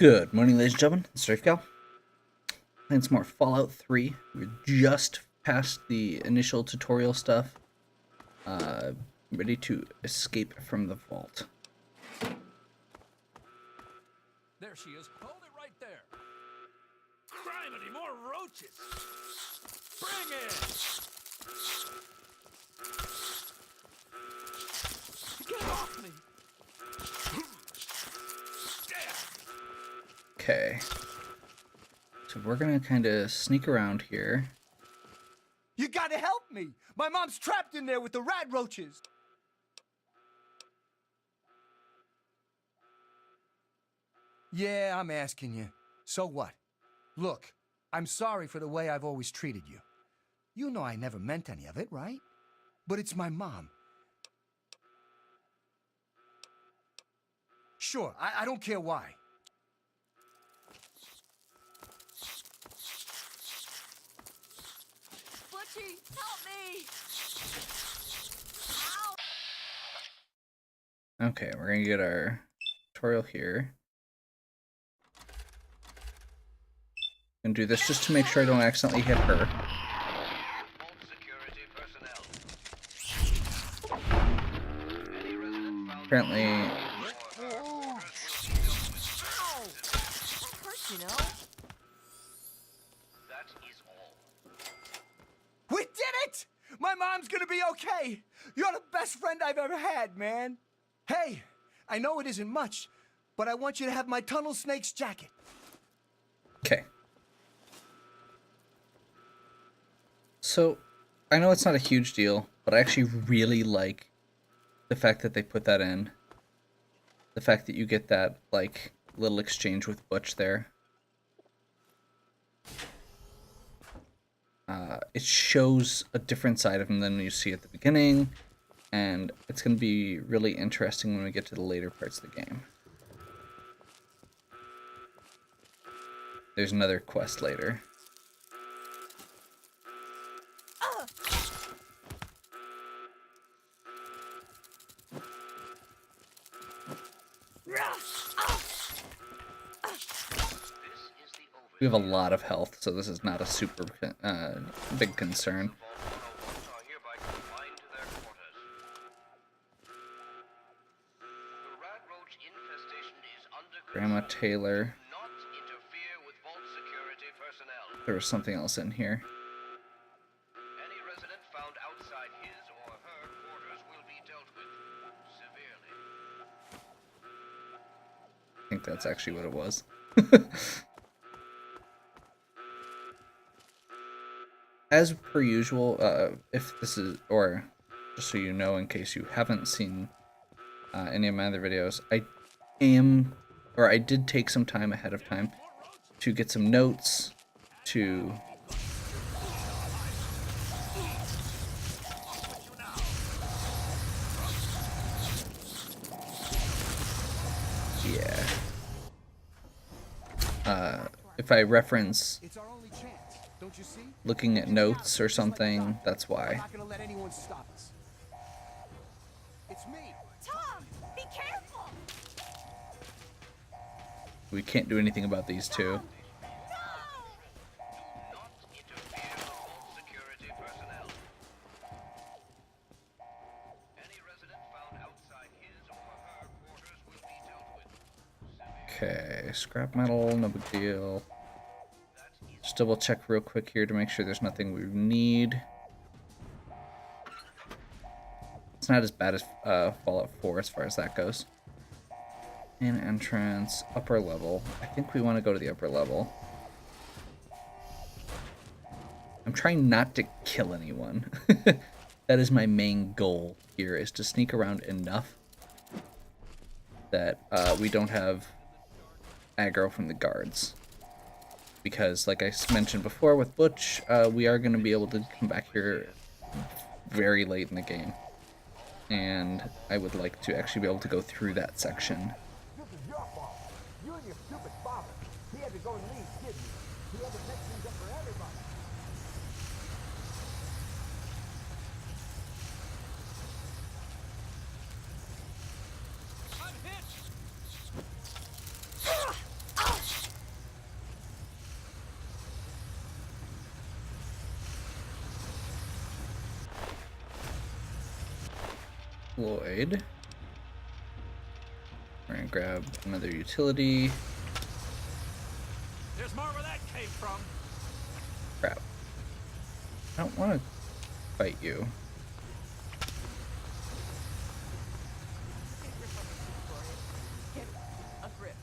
Good morning, ladies and gentlemen. It's Strafe Playing some more Fallout 3. We're just past the initial tutorial stuff. Ready to escape from the vault. There she is. Hold it right there. Criminy, more roaches. Bring it. Get off me. Okay. So we're gonna kind of sneak around here. You gotta help me! My mom's trapped in there with the rat roaches! Yeah, I'm asking you. So what? Look, I'm sorry for the way I've always treated you. You know I never meant any of it, right? But it's my mom. Sure, I don't care why. Butchie, help me! Ow! Okay, we're gonna get our tutorial here. And do this just to make sure I don't accidentally hit her. Apparently, You know? We did it! My mom's gonna be okay! You're the best friend I've ever had, man! Hey, I know it isn't much, but I want you to have my Tunnel Snake's jacket. okay. So, I know it's not a huge deal, but I actually really like the fact that they put that in. The fact that you get that, like, little exchange with Butch there. It shows a different side of him than you see at the beginning, and it's going to be really interesting when we get to the later parts of the game. There's another quest later. We have a lot of health, so this is not a super big concern. Grandma Taylor. There was something else in here. Any resident found outside his or her quarters will be dealt with severely. I think that's actually what it was. As per usual, if this is, or just so you know, in case you haven't seen any of my other videos, I did take some time ahead of time to get some notes, to if I reference It's our only chance, don't you see? looking at notes or something, that's I'm why. not gonna let anyone stop us. It's me. Tom, be careful! We can't do anything about these two. No! Not interfere with vault security personnel. Any resident found outside his or her quarters will be dealt with severely. Okay, scrap metal, no big deal. Just double check real quick here to make sure there's nothing we need. It's not as bad as Fallout 4 as far as that goes. In entrance, upper level. I think we want to go to the upper level. I'm trying not to kill anyone. That is my main goal here, is to sneak around enough that we don't have aggro from the guards. Because, like I mentioned before with Butch, we are going to be able to come back here very late in the game. And I would like to actually be able to go through that section. This is your fault. You and your stupid father. He had to go and leave, didn't he? He had to make things up for everybody. I'm hit. Lloyd. We're gonna grab another utility. There's more where that came from. Crap. I don't want to fight you. Get a grip.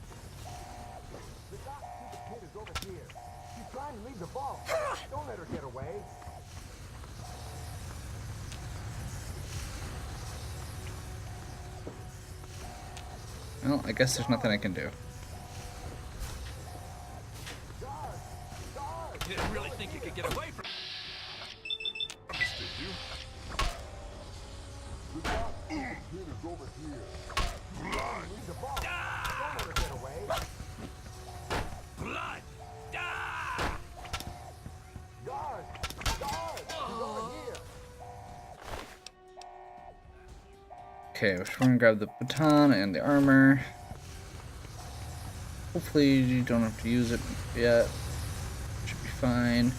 The Doc stupid kid is over here. She's trying to leave the ball. Don't let her get away. Well, I guess there's nothing I can do. You didn't really think you could get away from this, did you? The Doc stupid kid is over here. She's trying to leave the ball. Don't let her get away. Blood! Ah! Guard! Guard! She's over here. Okay, we're gonna grab the baton and the armor. Hopefully you don't have to use it yet. Should be fine.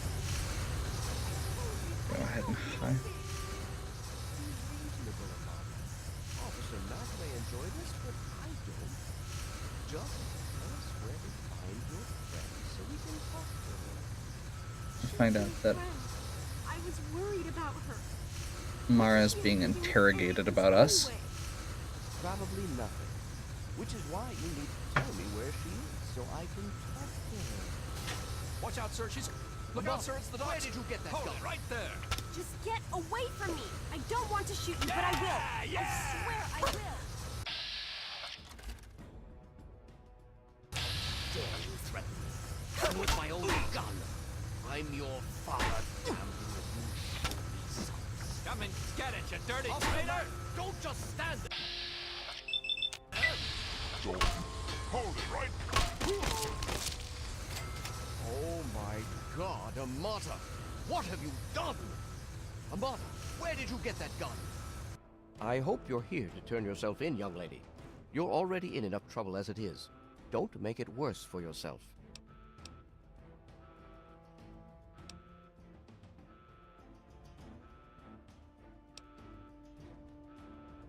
Go ahead and hide. Officer Mack may enjoy this, but I don't. Just tell us where to find your friend so we can talk to her. Let's find out that I was worried about her. Mara's being interrogated about us. Probably nothing. Which is why you need to tell me where she is so I can talk to her. Watch out, sir. Look out, sir. It's the dog. Where did you get that Hold gun? it right there. Just get away from me. I don't want to shoot you, but I will. Yeah! I swear I will. Dare you threaten me? And with my own gun. I'm your father, damn you, if you show me some. Come and get it, you dirty Officer traitor! Mack, don't just stand there. Hold it right. Oh my God, Amata! What have you done? Amata, where did you get that gun? I hope you're here to turn yourself in, young lady. You're already in enough trouble as it is. Don't make it worse for yourself.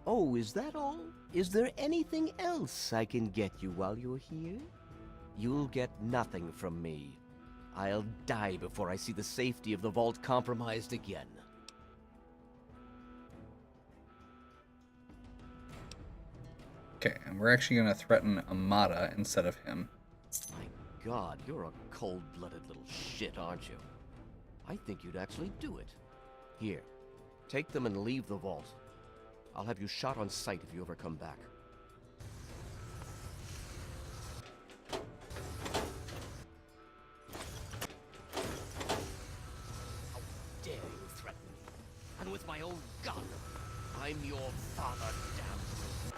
Oh, is that all? Is there anything else I can get you while you're here? You'll get nothing from me. I'll die before I see the safety of the vault compromised again. Okay, and we're actually gonna threaten Amata instead of him. My God, you're a cold-blooded little shit, aren't you? I think you'd actually do it. Here, take them and leave the vault. I'll have you shot on sight if you ever come back. How dare you threaten me? And with my own gun. I'm your father, damn you.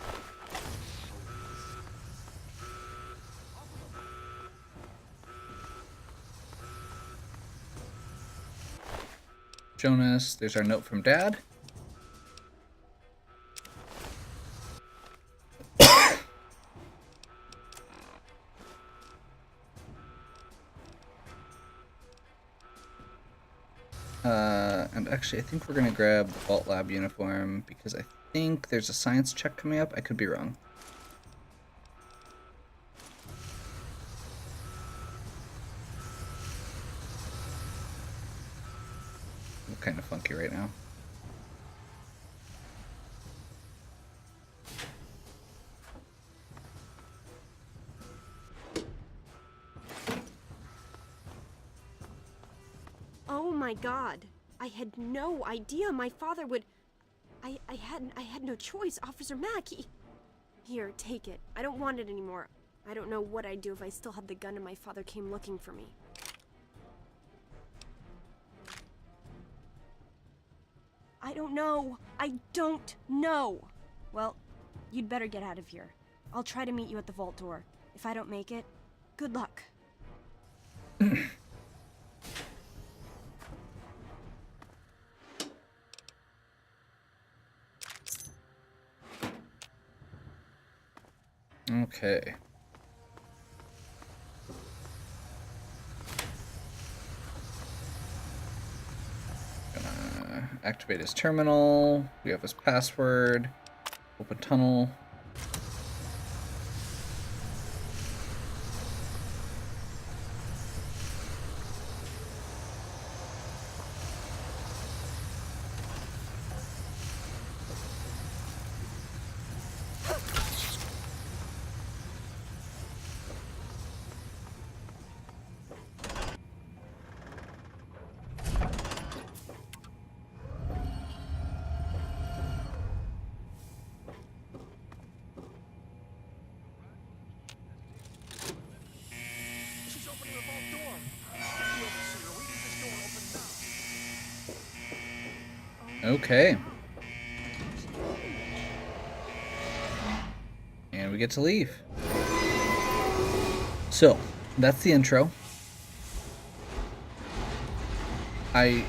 Jonas, there's our note from Dad. And actually, I think we're gonna grab the Vault Lab uniform because I think there's a science check coming up. I could be wrong. I'm kind of funky right now. Oh my God. I had no idea my father would... I had no choice. Officer Mack, Here, take it. I don't want it anymore. I don't know what I'd do if I still had the gun and my father came looking for me. I don't know. I don't know. Well, you'd better get out of here. I'll try to meet you at the vault door. If I don't make it, good luck. Okay. Gonna activate his terminal. We have his password. Open tunnel. She's opening the vault door. Get the overseer. We need this door open now. Okay. And we get to leave. So, that's the intro. I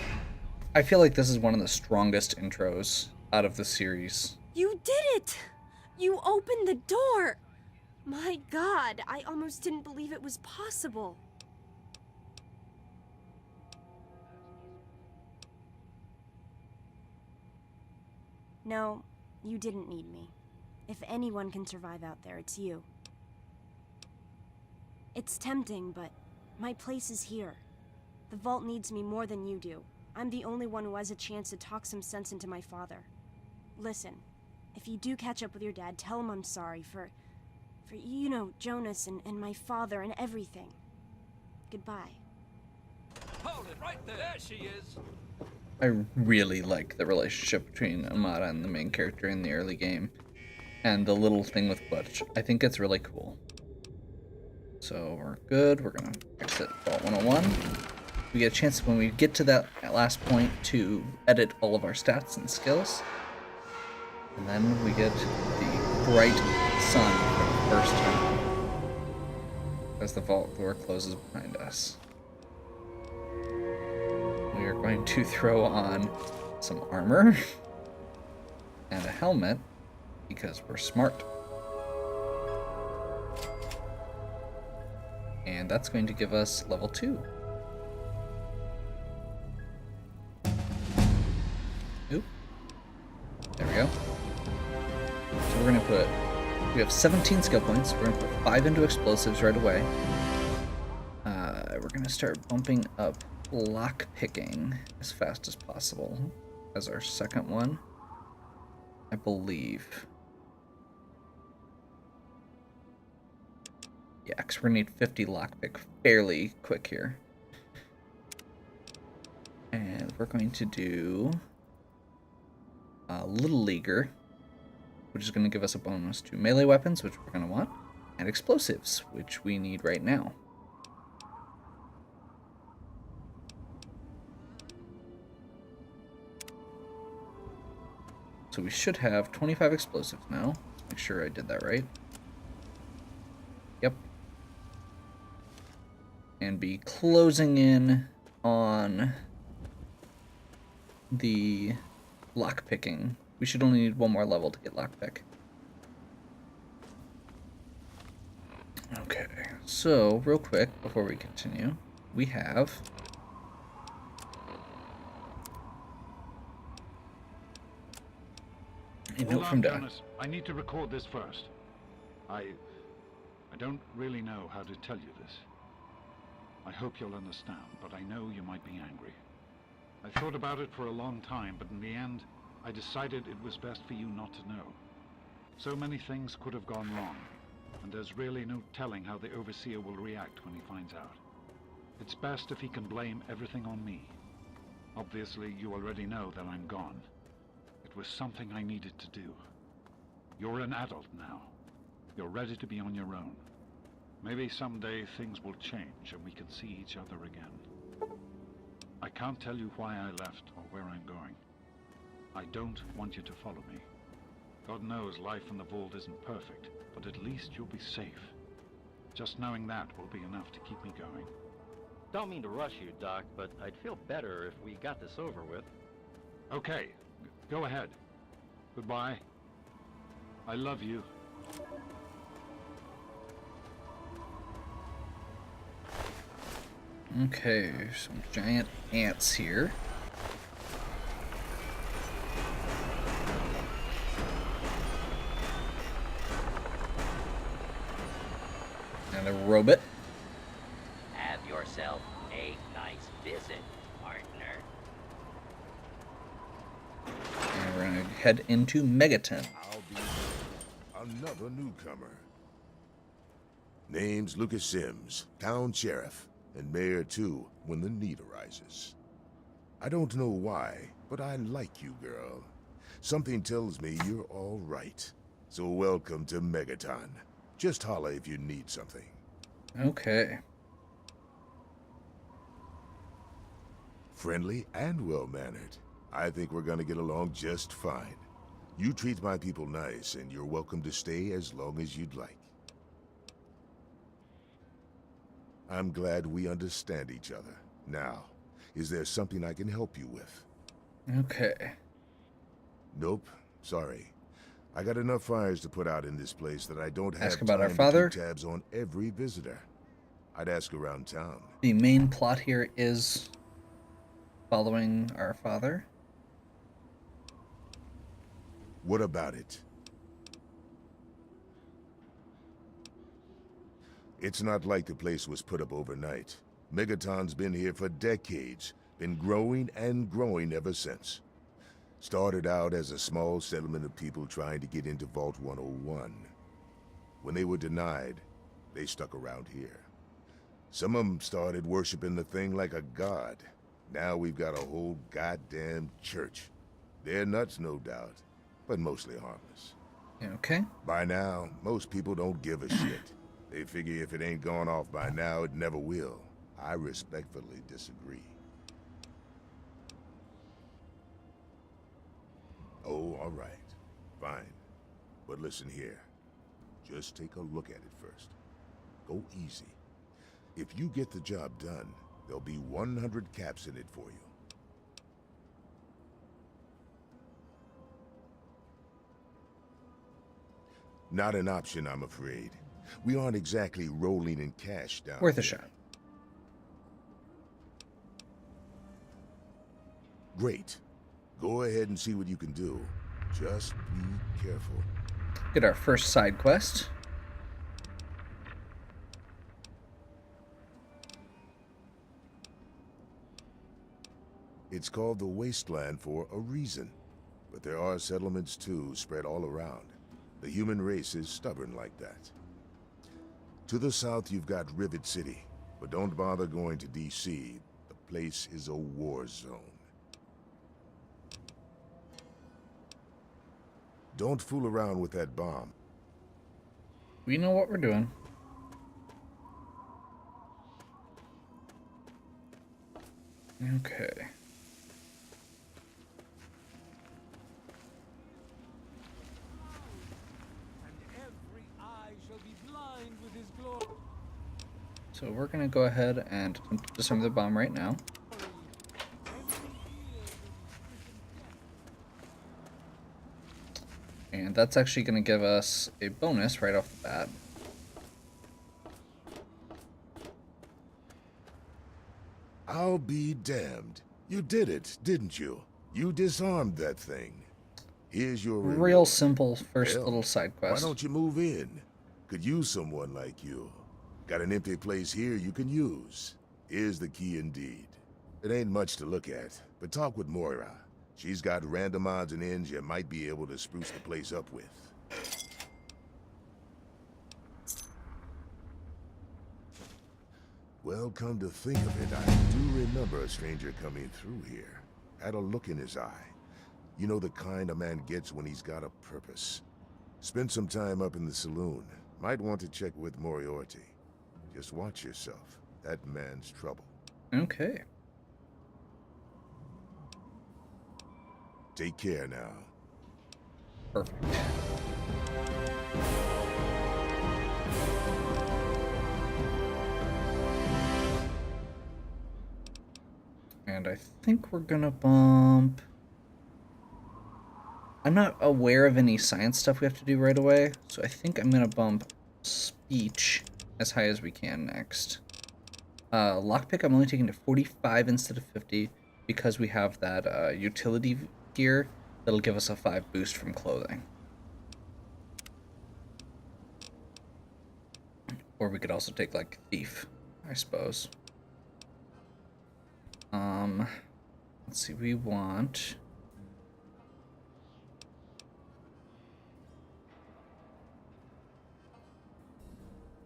feel like this is one of the strongest intros out of the series. You did it! You opened the door! My God, I almost didn't believe it was possible. No, you didn't need me. If anyone can survive out there, it's you. It's tempting, but my place is here. The vault needs me more than you do. I'm the only one who has a chance to talk some sense into my father. Listen, if you do catch up with your dad, tell him I'm sorry for you know, Jonas and my father and everything. Goodbye. Hold it right there. There she is. I really like the relationship between Amata and the main character in the early game. And the little thing with Butch. I think it's really cool. So we're good. We're going to exit Vault 101. We get a chance when we get to that last point to edit all of our stats and skills. And then we get the bright sun for the first time as the vault door closes behind us. We are going to throw on some armor and a helmet because we're smart. And that's going to give us level 2. Oop. There we go. So we're going to we have 17 skill points. We're going to put 5 into explosives right away. We're going to start bumping up lock picking as fast as possible as our second one, I believe. Yeah, because we're going to need 50 lockpick fairly quick here. And we're going to do Little Leaguer, which is going to give us a bonus to melee weapons, which we're going to want, and explosives, which we need right now. So we should have 25 explosives now. Let's make sure I did that right. Yep. And be closing in on the lockpicking. We should only need one more level to get lockpick. Okay, so real quick before we continue, we have a note from Dad. Jonas, I need to record this first. I don't really know how to tell you this. I hope you'll understand, but I know you might be angry. I thought about it for a long time, but in the end, I decided it was best for you not to know. So many things could have gone wrong, and there's really no telling how the Overseer will react when he finds out. It's best if he can blame everything on me. Obviously, you already know that I'm gone. It was something I needed to do. You're an adult now. You're ready to be on your own. Maybe someday things will change and we can see each other again. I can't tell you why I left or where I'm going. I don't want you to follow me. God knows life in the vault isn't perfect, but at least you'll be safe. Just knowing that will be enough to keep me going. Don't mean to rush you, Doc, but I'd feel better if we got this over with. Okay, go ahead. Goodbye. I love you. Okay, some giant ants here. And a robot. Have yourself a nice visit, partner. And we're gonna head into Megaton. I'll be another newcomer. Name's Lucas Sims, town sheriff, and mayor too when the need arises. I don't know why, but I like you, girl. Something tells me you're all right. So welcome to Megaton. Just holla if you need something. Okay. Friendly and well-mannered. I think we're gonna get along just fine. You treat my people nice, and you're welcome to stay as long as you'd like. I'm glad we understand each other. Now, is there something I can help you with? Okay. Nope. Sorry. I got enough fires to put out in this place that I don't have Ask about our time father? to keep tabs on every visitor. I'd ask around town. The main plot here is following our father. What about it? It's not like the place was put up overnight. Megaton's been here for decades, been growing and growing ever since. Started out as a small settlement of people trying to get into Vault 101. When they were denied, they stuck around here. Some of them started worshiping the thing like a god. Now we've got a whole goddamn church. They're nuts, no doubt, but mostly harmless. Okay. By now, most people don't give a shit. They figure if it ain't gone off by now, it never will. I respectfully disagree. Oh, all right. Fine. But listen here. Just take a look at it first. Go easy. If you get the job done, there'll be 100 caps in it for you. Not an option, I'm afraid. We aren't exactly rolling in cash down Worth a here. shot. Great. Go ahead and see what you can do. Just be careful. Get our first side quest. It's called the Wasteland for a reason. But there are settlements too, spread all around. The human race is stubborn like that. To the south, you've got Rivet City. But don't bother going to DC. The place is a war zone. Don't fool around with that bomb. We know what we're doing. Okay. So we're gonna go ahead and disarm the bomb right now. And that's actually gonna give us a bonus right off the bat. I'll be damned. You did it, didn't you? You disarmed that thing. Here's your Real reward. simple first Hell, little side Why quest. don't you move in? Could use someone like you. Got an empty place here you can use. Here's the key indeed. It ain't much to look at, but talk with Moira. She's got random odds and ends you might be able to spruce the place up with. Well, come to think of it, I do remember a stranger coming through here. Had a look in his eye. You know the kind a man gets when he's got a purpose. Spent some time up in the saloon. Might want to check with Moriarty. Just watch yourself. That man's trouble. Okay. Take care now. Perfect. And I think we're gonna bump... I'm not aware of any science stuff we have to do right away, so I think I'm gonna bump speech as high as we can next. Lockpick I'm only taking to 45 instead of 50 because we have that utility gear that'll give us a 5 boost from clothing. Or we could also take, like, Thief, I suppose. Let's see, we want...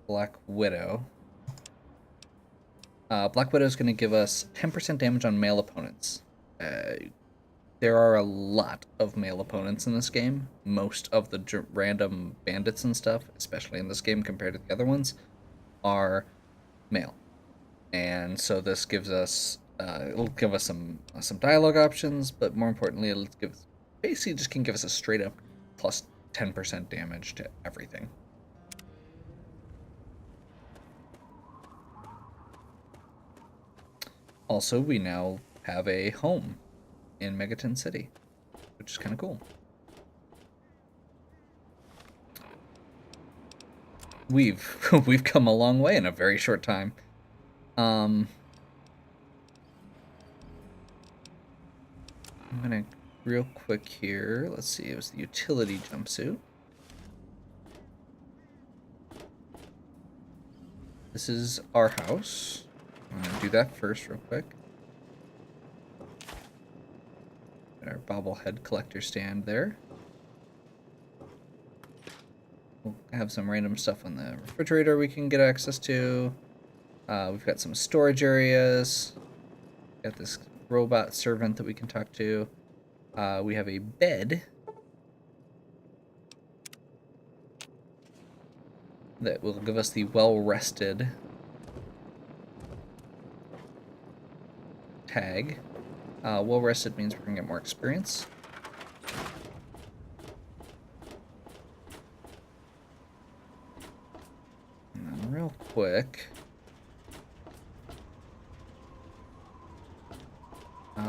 Black Widow. Black Widow is going to give us 10% damage on male opponents. There are a lot of male opponents in this game. Most of the random bandits and stuff, especially in this game compared to the other ones, are male. And so this gives us, it'll give us some dialogue options, but more importantly, it'll basically just can give us a straight up plus 10% damage to everything. Also, we now have a home in Megaton City, which is kind of cool. We've come a long way in a very short time. I'm gonna real quick here. Let's see. It was the utility jumpsuit. This is our house. I'm gonna do that first real quick. Got our bobblehead collector stand there. We'll have some random stuff on the refrigerator we can get access to. We've got some storage areas. Got this robot servant that we can talk to. We have a bed that will give us the well-rested tag. Well-rested means we're going to get more experience. And then real quick,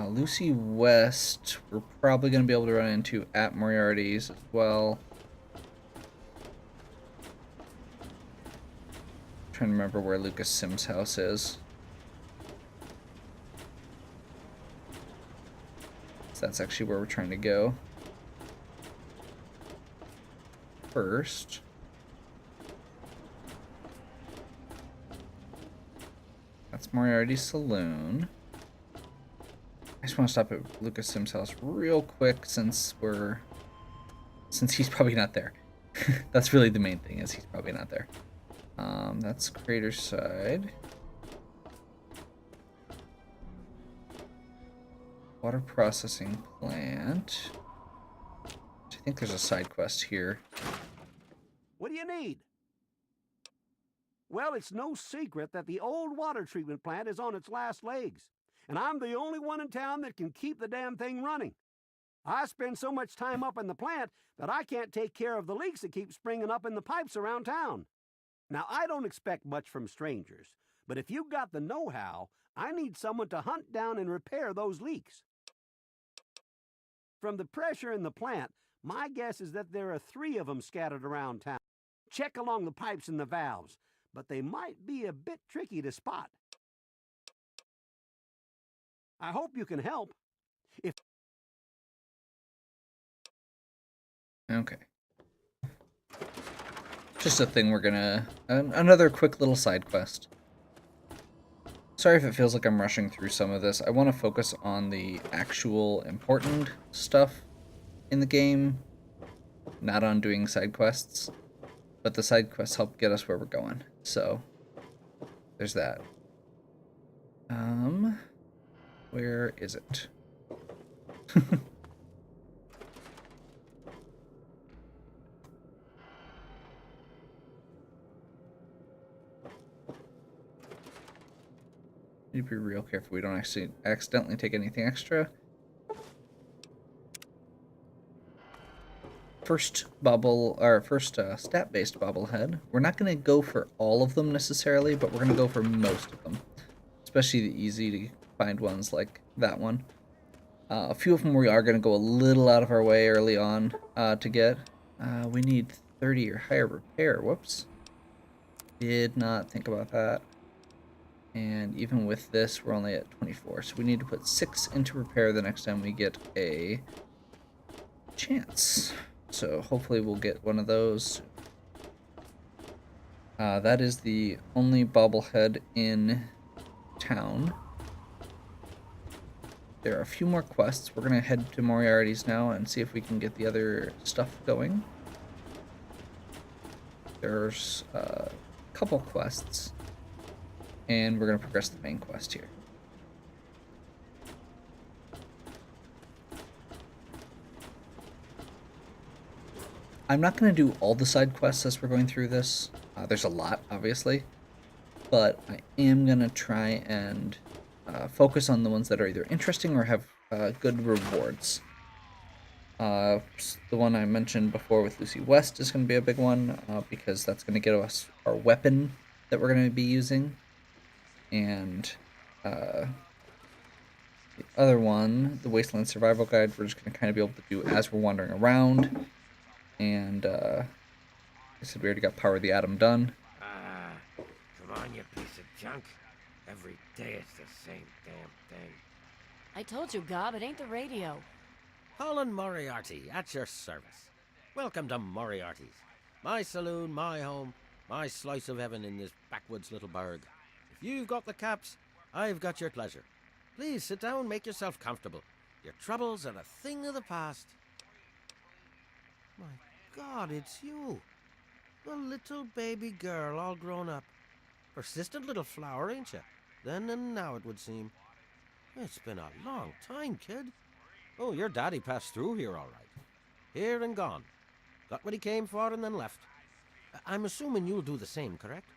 Lucy West, we're probably going to be able to run into at Moriarty's as well. I'm trying to remember where Lucas Sims' house is. So that's actually where we're trying to go. First, that's Moriarty's saloon. I just want to stop at Lucas Sims' house real quick since he's probably not there. That's really the main thing, is he's probably not there. That's Craterside. Water processing plant. I think there's a side quest here. What do you need? Well, it's no secret that the old water treatment plant is on its last legs. And I'm the only one in town that can keep the damn thing running. I spend so much time up in the plant that I can't take care of the leaks that keep springing up in the pipes around town. Now, I don't expect much from strangers, but if you've got the know-how, I need someone to hunt down and repair those leaks. From the pressure in the plant, my guess is that there are 3 of them scattered around town. Check along the pipes and the valves, but they might be a bit tricky to spot. I hope you can help. Okay. Just a thing we're gonna... another quick little side quest. Sorry if it feels like I'm rushing through some of this. I want to focus on the actual important stuff in the game, not on doing side quests. But the side quests help get us where we're going. So, there's that. Where is it? Need to be real careful we don't actually accidentally take anything extra. First stat-based bobblehead. We're not going to go for all of them necessarily, but we're going to go for most of them. Especially the easy to find ones like that one. A few of them we are going to go a little out of our way early on to get. We need 30 or higher repair. Whoops. Did not think about that. And even with this, we're only at 24. So we need to put 6 into repair the next time we get a chance. So hopefully we'll get one of those. That is the only bobblehead in town. There are a few more quests. We're gonna head to Moriarty's now and see if we can get the other stuff going. There's a couple quests, and we're gonna progress the main quest here. I'm not gonna do all the side quests as we're going through this. There's a lot, obviously, but I am gonna try and focus on the ones that are either interesting or have good rewards. The one I mentioned before with Lucy West is going to be a big one because that's going to get us our weapon that we're going to be using. And the other one, the Wasteland Survival Guide, we're just going to kind of be able to do as we're wandering around. And I said we already got Power of the Atom done. Come on, you piece of junk. Every day it's the same damn thing. I told you, Gob, it ain't the radio. Colin Moriarty, at your service. Welcome to Moriarty's. My saloon, my home, my slice of heaven in this backwoods little burg. If you've got the caps, I've got your pleasure. Please sit down, make yourself comfortable. Your troubles are a thing of the past. My God, it's you. The little baby girl all grown up. Persistent little flower, ain't you? Then and now, it would seem. It's been a long time, kid. Oh, your daddy passed through here all right. Here and gone. Got what he came for and then left. I'm assuming you'll do the same, correct?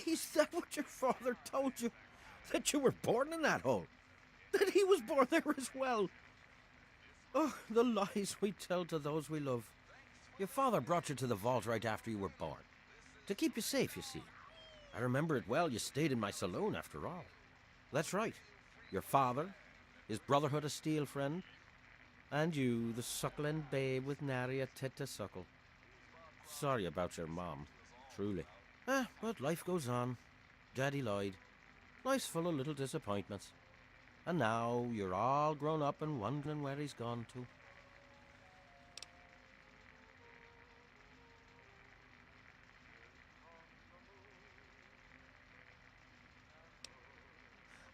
Is that what your father told you? That you were born in that hole? That he was born there as well? Oh, the lies we tell to those we love. Your father brought you to the vault right after you were born. To keep you safe, you see. I remember it well. You stayed in my saloon, after all. That's right. Your father, his Brotherhood of Steel friend, and you, the suckling babe with nary a tit to suckle. Sorry about your mom, truly. But life goes on. Daddy lied. Life's full of little disappointments. And now you're all grown up and wondering where he's gone to.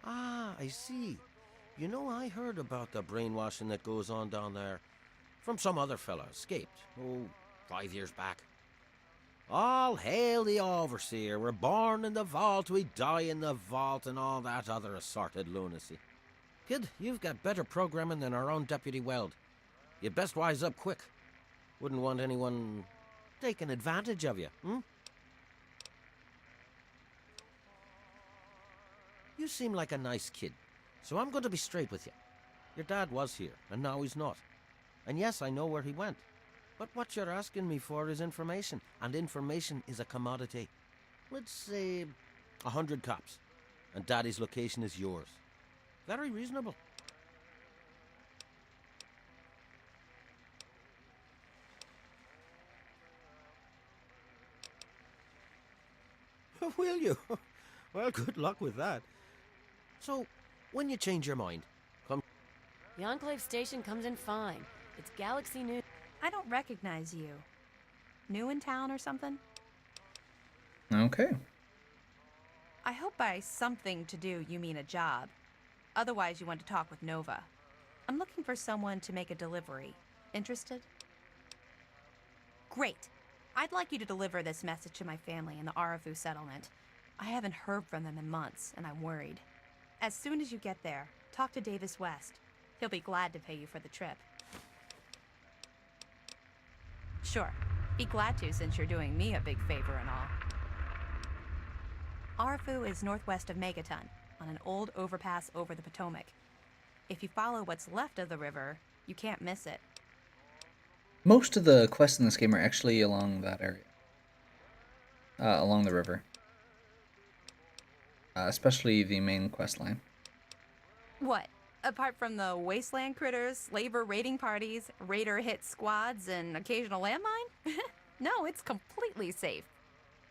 Ah, I see. You know, I heard about the brainwashing that goes on down there. From some other fella, escaped. 5 years back. All hail the overseer. We're born in the vault, we die in the vault, and all that other assorted lunacy. Kid, you've got better programming than our own Deputy Weld. You'd best wise up quick. Wouldn't want anyone taking advantage of you, You seem like a nice kid, so I'm going to be straight with you. Your dad was here, and now he's not. And yes, I know where he went. But what you're asking me for is information, and information is a commodity. Let's say 100 cops, and Daddy's location is yours. Very reasonable. Will you? Well, good luck with that. So, when you change your mind, come... The Enclave station comes in fine. It's Galaxy News. I don't recognize you. New in town or something? Okay. I hope by something to do you mean a job. Otherwise, you want to talk with Nova. I'm looking for someone to make a delivery. Interested? Great. I'd like you to deliver this message to my family in the Arafu settlement. I haven't heard from them in months, and I'm worried. As soon as you get there, talk to Davis West. He'll be glad to pay you for the trip. Sure. Be glad to, since you're doing me a big favor and all. Arafu is northwest of Megaton, on an old overpass over the Potomac. If you follow what's left of the river, you can't miss it. Most of the quests in this game are actually along that area. Along the river. Especially the main quest line. What? Apart from the wasteland critters, slaver raiding parties, raider hit squads, and occasional landmine? No, it's completely safe.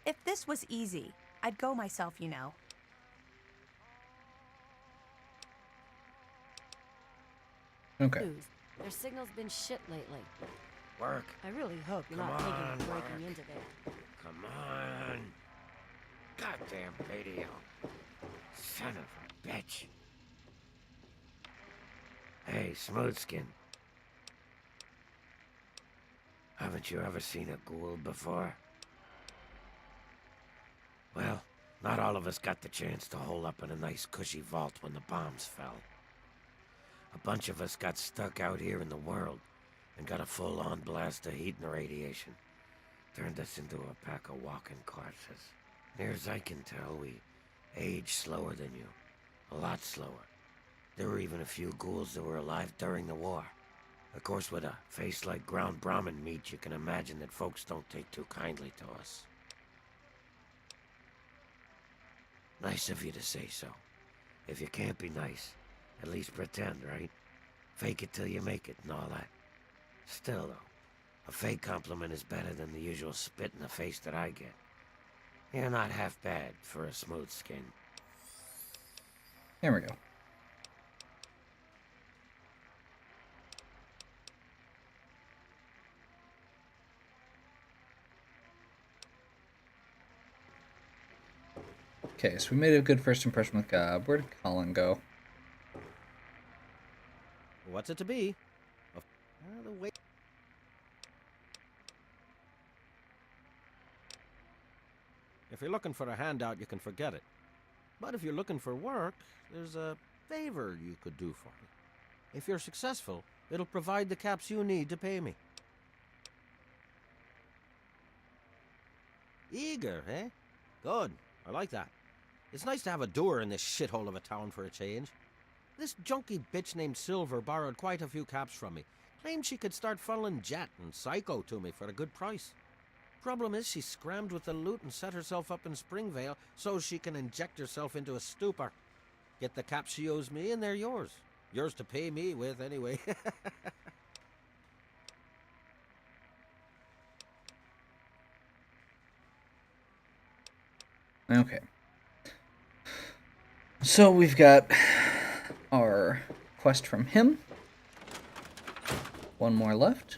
If this was easy, I'd go myself, you know. Okay. Their signal's been shit lately. Work. I really hope you're Come not thinking on, of breaking Mark. into there. Come on. Goddamn radio. Son of a bitch. Hey, Smoothskin. Haven't you ever seen a ghoul before? Well, not all of us got the chance to hole up in a nice cushy vault when the bombs fell. A bunch of us got stuck out here in the world and got a full-on blast of heat and radiation. Turned us into a pack of walking corpses. Near as I can tell, we age slower than you. A lot slower. There were even a few ghouls that were alive during the war. Of course, with a face like ground Brahmin meat, you can imagine that folks don't take too kindly to us. Nice of you to say so. If you can't be nice, at least pretend, right? Fake it till you make it and all that. Still, though, a fake compliment is better than the usual spit in the face that I get. You're not half bad for a smooth skin. There we go. Okay, so we made a good first impression with Gob. Where did Colin go? What's it to be? The way. If you're looking for a handout, you can forget it. But if you're looking for work, there's a favor you could do for me. If you're successful, it'll provide the caps you need to pay me. Eager, eh? Good. I like that. It's nice to have a doer in this shithole of a town for a change. This junky bitch named Silver borrowed quite a few caps from me. Claimed she could start funneling Jet and Psycho to me for a good price. Problem is, she scrammed with the loot and set herself up in Springvale so she can inject herself into a stupor. Get the caps she owes me and they're yours. Yours to pay me with, anyway. Okay. So we've got our quest from him. One more left.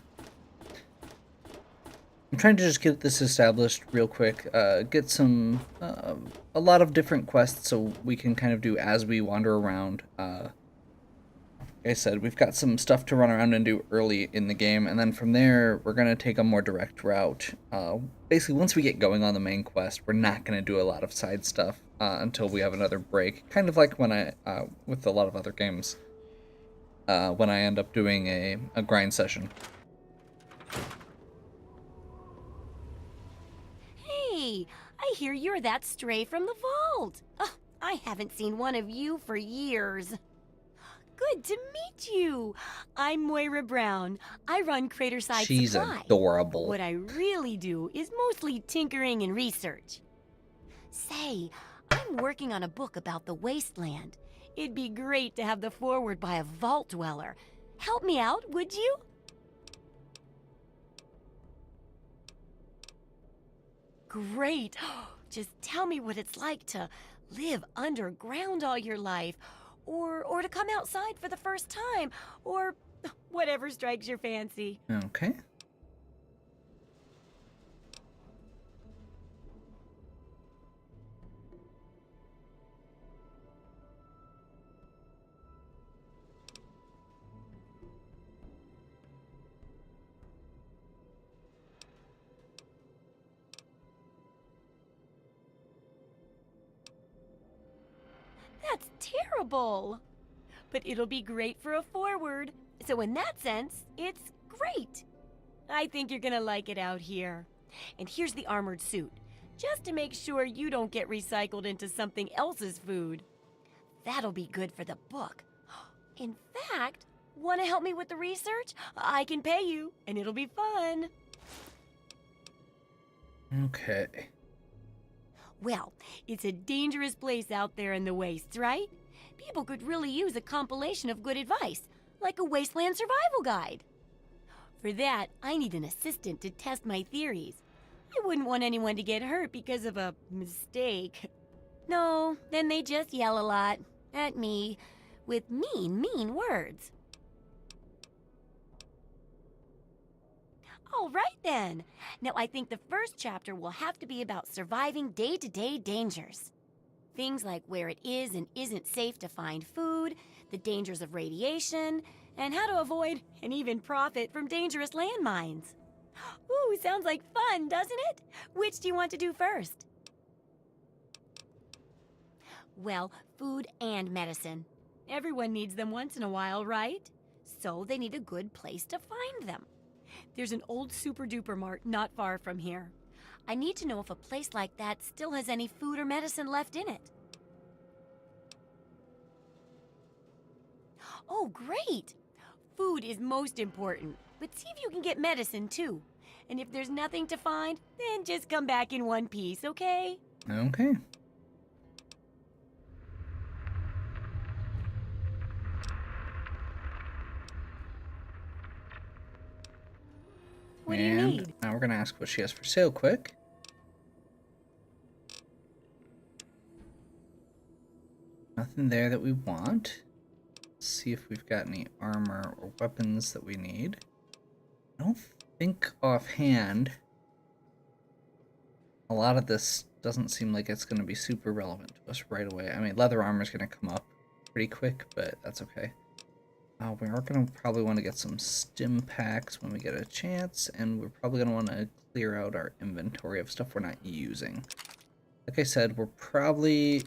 I'm trying to just get this established real quick. Get some, a lot of different quests so we can kind of do as we wander around. Like I said, we've got some stuff to run around and do early in the game, and then from there, we're going to take a more direct route. Basically, once we get going on the main quest, we're not going to do a lot of side stuff until we have another break. Kind of like when I, with a lot of other games, when I end up doing a grind session. Hey, I hear you're that stray from the vault. Oh, I haven't seen one of you for years. Good to meet you. I'm Moira Brown. I run Craterside She's Supply. adorable. What I really do is mostly tinkering and research. Say, I'm working on a book about the wasteland. It'd be great to have the foreword by a vault dweller. Help me out, would you? Great. Just tell me what it's like to live underground all your life, or to come outside for the first time, or whatever strikes your fancy. Okay. That's terrible. But it'll be great for a forward. So in that sense, it's great. I think you're gonna like it out here. And here's the armored suit, just to make sure you don't get recycled into something else's food. That'll be good for the book. In fact, want to help me with the research? I can pay you, and it'll be fun. Okay. Well, it's a dangerous place out there in the wastes, right? People could really use a compilation of good advice, like a wasteland survival guide. For that, I need an assistant to test my theories. I wouldn't want anyone to get hurt because of a mistake. No, then they just yell a lot at me with mean words. All right then. Now I think the first chapter will have to be about surviving day-to-day dangers. Things like where it is and isn't safe to find food, the dangers of radiation, and how to avoid and even profit from dangerous landmines. Ooh, sounds like fun, doesn't it? Which do you want to do first? Well, food and medicine. Everyone needs them once in a while, right? So they need a good place to find them. There's an old super-duper mart not far from here. I need to know if a place like that still has any food or medicine left in it. Oh, great! Food is most important, but see if you can get medicine too. And if there's nothing to find, then just come back in one piece, okay? Okay. What do you need? Now we're gonna ask what she has for sale quick. Nothing there that we want. Let's see if we've got any armor or weapons that we need. I don't think offhand a lot of this doesn't seem like it's going to be super relevant to us right away. I mean, leather armor is going to come up pretty quick, but that's okay. We are going to probably want to get some stim packs when we get a chance, and we're probably going to want to clear out our inventory of stuff we're not using. Like I said, we're probably...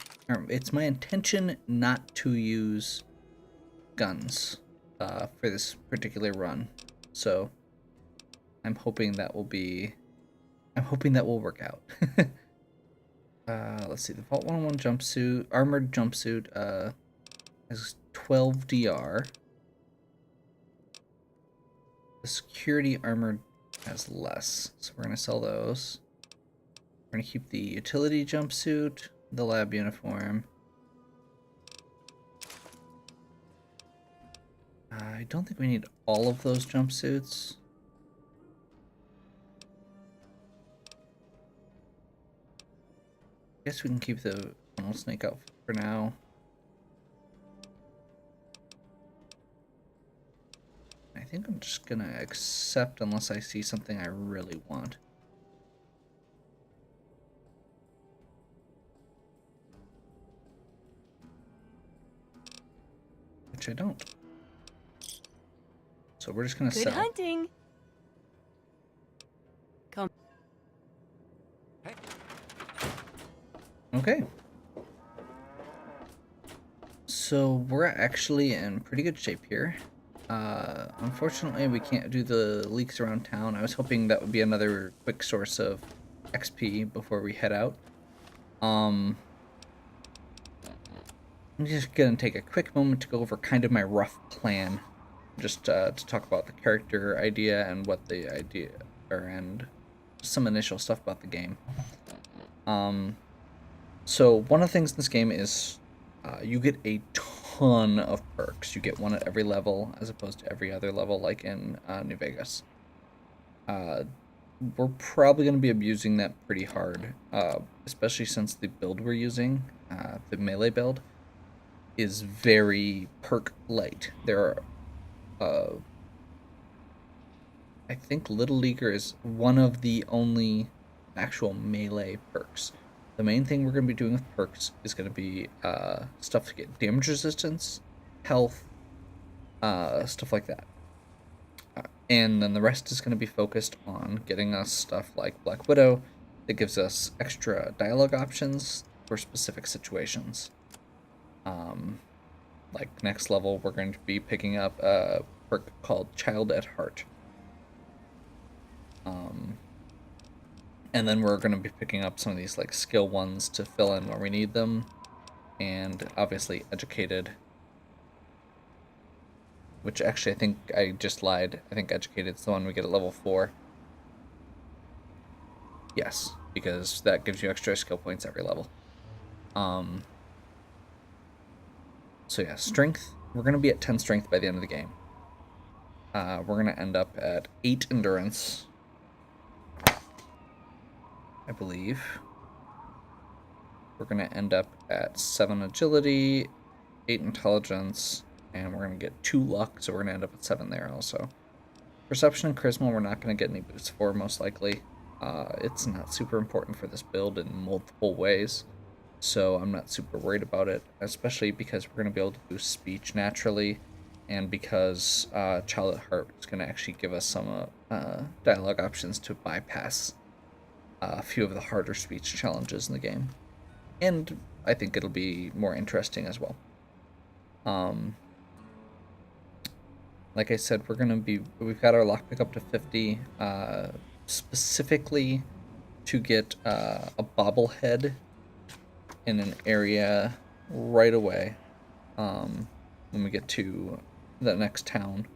it's my intention not to use guns for this particular run. So I'm hoping that will be... I'm hoping that will work out. Let's see, the Vault 101 jumpsuit, armored jumpsuit, has 12 DR. The security armor has less, so we're going to sell those. We're going to keep the utility jumpsuit, the lab uniform. I don't think we need all of those jumpsuits. I guess we can keep the funnel snake outfit for now. I think I'm just gonna accept unless I see something I really want. Which I don't. So we're just gonna Good sell. hunting. Come. Okay. So we're actually in pretty good shape here. Unfortunately, we can't do the leaks around town. I was hoping that would be another quick source of XP before we head out. I'm just gonna take a quick moment to go over kind of my rough plan, just to talk about the character idea and what the idea, and some initial stuff about the game. So one of the things in this game is you get a ton of perks. You get one at every level as opposed to every other level like in New Vegas. We're probably going to be abusing that pretty hard, especially since the build we're using, the melee build, is very perk light. There are, I think Little Leaguer is one of the only actual melee perks. The main thing we're going to be doing with perks is going to be stuff to get damage resistance, health, stuff like that. And then the rest is going to be focused on getting us stuff like Black Widow that gives us extra dialogue options for specific situations. Like next level, we're going to be picking up a perk called Child at Heart. And then we're going to be picking up some of these like skill ones to fill in where we need them. And obviously Educated. Which actually I think I just lied. I think Educated's the one we get at level 4. Yes, because that gives you extra skill points every level. So yeah, Strength. We're going to be at 10 Strength by the end of the game. We're going to end up at 8 Endurance, I believe. We're going to end up at 7 Agility, 8 Intelligence, and we're going to get 2 Luck, so we're going to end up at 7 there also. Perception and Charisma we're not going to get any boosts for, most likely. It's not super important for this build in multiple ways, so I'm not super worried about it, especially because we're going to be able to boost speech naturally, and because Child at Heart is going to actually give us some dialogue options to bypass a few of the harder speech challenges in the game. And I think it'll be more interesting as well. Like I said, we've got our lockpick up to 50, specifically to get a bobblehead in an area right away when we get to the next town,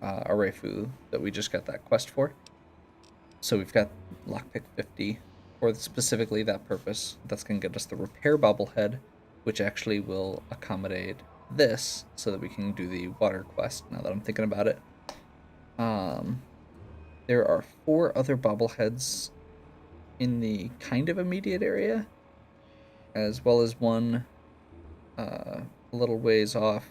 Arefu, that we just got that quest for. So we've got lockpick 50 for specifically that purpose. That's going to get us the repair bobblehead, which actually will accommodate this so that we can do the water quest now that I'm thinking about it. There are 4 other bobbleheads in the kind of immediate area, as well as one a little ways off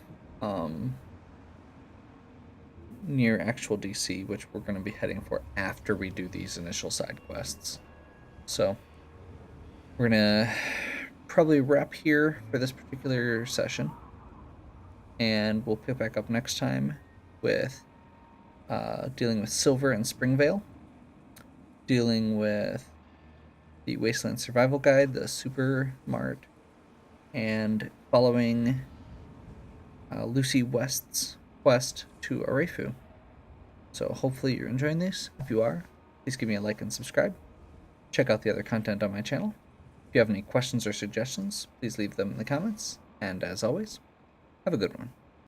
near actual DC, which we're going to be heading for after we do these initial side quests. So we're going to probably wrap here for this particular session, and we'll pick back up next time with dealing with Silver and Springvale, dealing with the Wasteland Survival Guide, the Super Mart, and following Lucy West's quest to Arefu. So hopefully you're enjoying these. If you are, please give me a like and subscribe. Check out the other content on my channel. If you have any questions or suggestions, please leave them in the comments. And as always, have a good one.